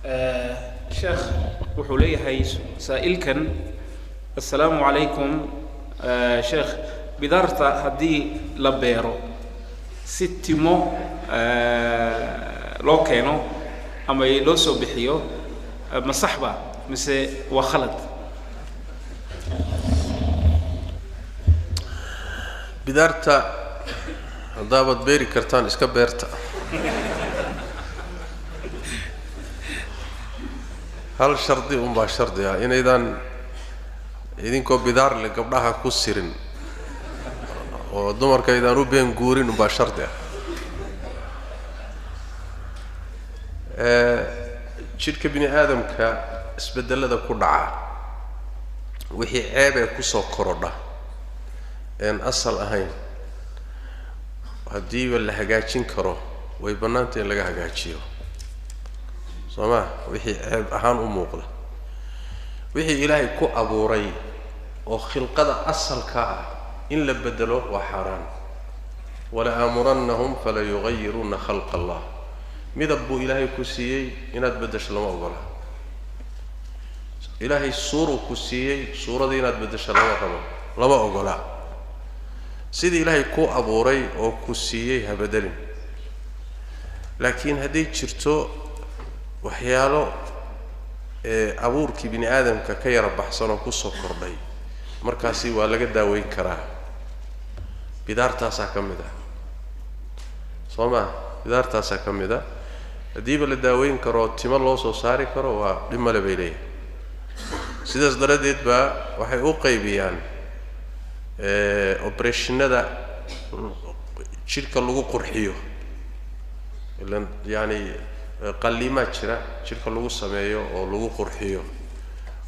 sheekh wuxuu leeyahay saa'ilkan assalaamu calaykum sheekh bidaarta haddii la beero si timo loo keeno ama loo soo bixiyo ma sax ba mise waa khalad bidaarta haddaad beeri kartaan iska beerta hal shardi baa shardi ah inaydan idinkoo bidaar le gabdhaha ku sirin oo dumarka aydan u been guurin baa shardi ah jidhka bini aadamka isbedelada ku dhaca wixii ceeb ee ku soo korodha een asal ahayn haddii la hagaajin karo way bannaantay in laga hagaajiyo soma wixii ceeb ahaan u muuqda wixii ilaahay ku abuuray oo khilqada asalka ah in la bedelo waa xaraan wala amurannahum fala yughayyiruna khalqa allah midab buu ilaahay ku siiyey inaad bedesho lama ogola ilaahay suuru ku siiyey suurada inaad bedesho lama ogola sidii ilaahay ku abuuray oo ku siiyey ha bedelin laakiin hadday jirto waxyaalo abuurkii bini aadamka ka yara baxsan oo ku soo kordhay markaasi waa laga daaweyn karaa bidaartaasaa ka mid ah soo ma bidaartaasaa ka mid ah haddiiba la daaweyn karo timo loo soo saari karo waa dhib male bay leeyahay sidaas daradeed baa waxay u qaybiyaan operationada jidhka lagu qurxiyo ilan yani qalliimaad jira jidhka lagu sameeyo oo lagu qurxiyo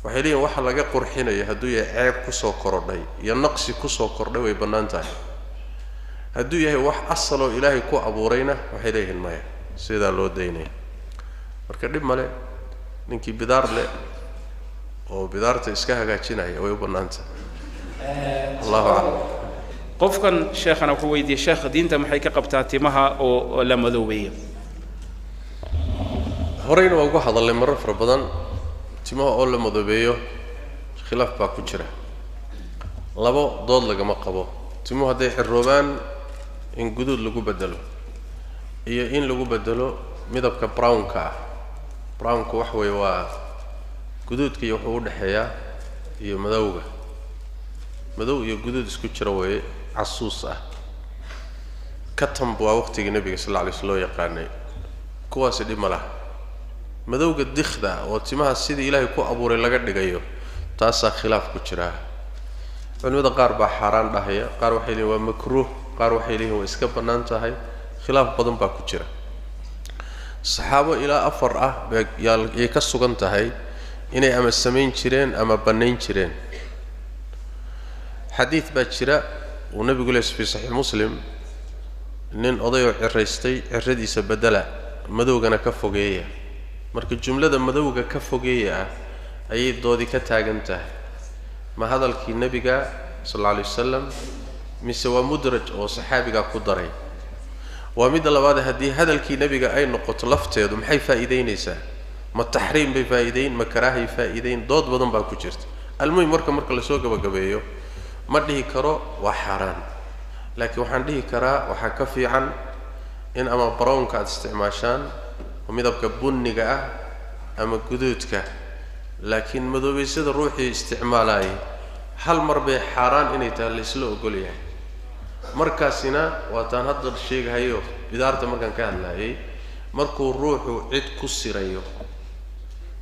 waxay leeyihin waxa laga qurxinayo hadduu yahay ceeb kusoo korodhay iyo naqsi kusoo kordhay way bannaan tahay hadduu yahay wax asal oo ilaahay ku abuurayna waxay leeyihiin maya sidaa loo daynaya marka dhib male ninkii bidaar leh oo bidaarta iska hagaajinaya way u bannaan tahay allahu aclam qofkan sheekhana wuxuu weydiiyey sheekh diinta maxay ka qabtaa timaha oo la madoobeeyo horeyna waa ugu hadalnay marar fara badan timaha oo la madoobeeyo khilaaf baa ku jira labo dood lagama qabo timuhu hadday xirroobaan in guduud lagu bedelo iyo in lagu bedelo midabka brownka ah brownku wax weeye waa guduudka iyo wuxuu u dhexeeyaa iyo madowga madow iyo guduud isku jira weeye casuus ah katamb waa waqtigii nabiga sal alla alay slam loo yaqaanay kuwaasi dhib ma laha madowga dikhda oo timaha sidii ilaahay ku abuuray laga dhigayo taasaa khilaaf ku jira culimada qaar baa xaaraan dhahaya qaar waxay leeyihin waa makruuh qaar waxay leeyihin waa iska bannaan tahay khilaaf badan baa ku jira saxaabo ilaa 4 ah yay ka sugan tahay inay ama samayn jireen ama bannayn jireen xadiid baa jira uu nabigu leeyahay fi saxiix muslim nin odayoo ciraystay ciradiisa bedela madowgana ka fogeeya marka jumlada madowga ka fogeeya ah ayay doodi ka taagan tahay ma hadalkii nabiga sallallahu alayhi wasallam mise waa mudraj oo saxaabiga ku daray waa mid labaad haddii hadalkii nabiga ay noqoto lafteedu maxay faa'iideynaysaa ma tahriim bay faa'iideyn ma karaahay faa'iideyn dood badan baa ku jirta almuhim marka la soo gabagabeeyo ma dhihi karo waa xaraan laakiin waxaan dhihi karaa waxa ka fiican in ama brownka aad isticmaashaan oo midabka bunniga ah ama guduudka laakiin madoobeysada ruuxii isticmaalay hal mar bay xaraan inay tahay la isla ogol yahay markaasina waa taan hadda sheegahayo bidaarta markaan ka hadlayay markuu ruuxu cid ku sirayo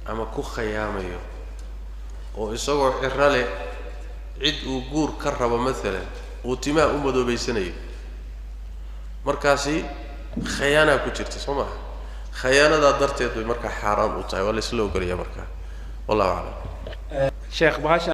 ama ku khayaamayo oo isagoo cirale cid uu guur ka rabo maalan uu timaha u madoobeysanayo markaasi khayaana ku jirta soo maaha khayaanada darteed bay marka xaraan u tahay wala isla ogolaya marka wallahu a'lam sheekh bahasha